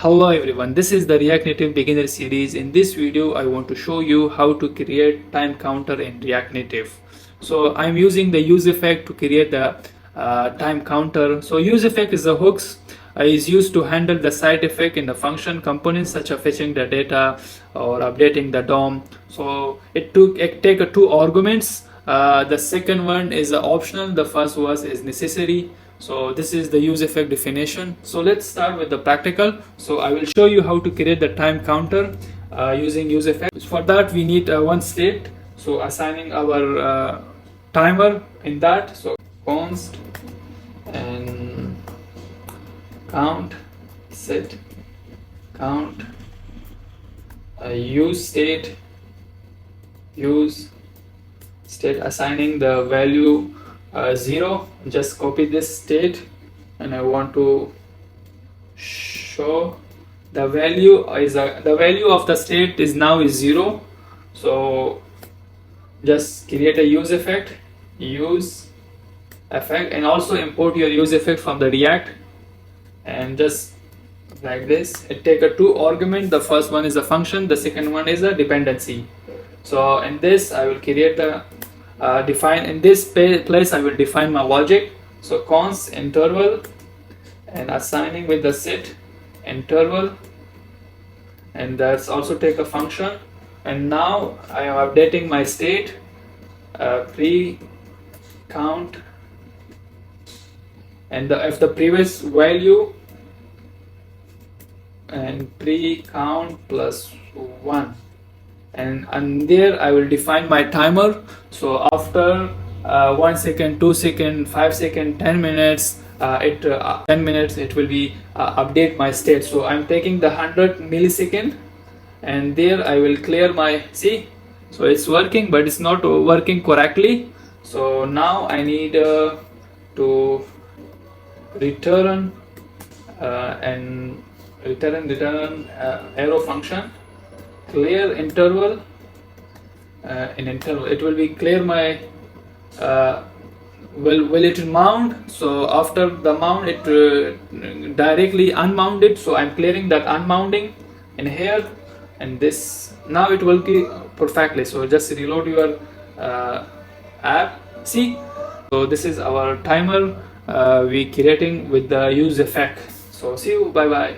Hello everyone, this is the React Native beginner series. In this video I want to show you how to create time counter in React Native. So I'm using the useEffect to create the time counter. So useEffect is the hooks is used to handle the side effect in the function components such as fetching the data or updating the DOM. So it take two arguments. The second one is optional, the first one is necessary. So this is the useEffect definition. So let's start with the practical. So I will show you how to create the time counter using useEffect. For that we need one state. So assigning our timer in that. So const and count set count use state assigning the value 0. Just copy this state and I want to show the value is the value of the state is now 0. So just create a useEffect and also import your useEffect from the React and just like this. It take a two argument. The first one is a function, the second one is a dependency. So in this I will create the define in this place I will define my logic. So const interval and assigning with the set interval, and that's also take a function. And now I am updating my state pre count, and if the previous value and pre count plus 1, and there I will define my timer. So after 1 second, 2 second, 5 second, 10 minutes, 10 minutes it will be update my state. So I'm taking the 100 millisecond and there I will clear my so it's working but it's not working correctly. So now I need to return arrow function clear interval. In interval it will be clear my will it mount. So after the mount it directly unmounted, so I'm clearing that unmounting in here, and this now it will be perfectly. So just reload your app. So this is our timer we creating with the useEffect. So see you, bye bye.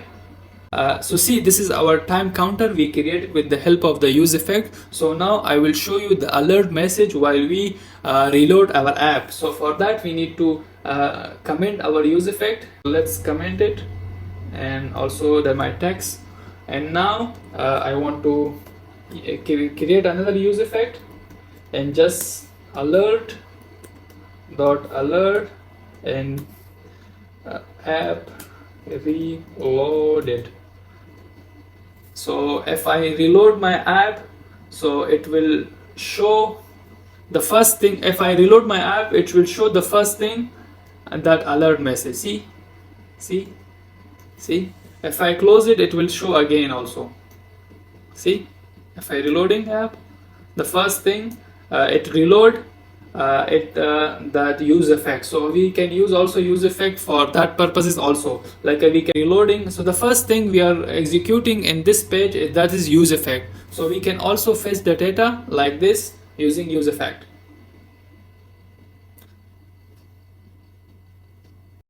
So this is our time counter we created with the help of the useEffect. So now I will show you the alert message while we reload our app. So for that we need to comment our useEffect. Let's comment it, and also my text. And now I want to create another useEffect and just alert and app reloaded. So if I reload my app, so it will show the first thing. If I reload my app, it will show the first thing and that alert message. See if I close it, it will show again also. If I reloading app, the first thing it reload that useEffect. So we can use also useEffect for that purposes also, like we can reloading. So the first thing we are executing in this page that is useEffect. So we can also fetch the data like this using useEffect.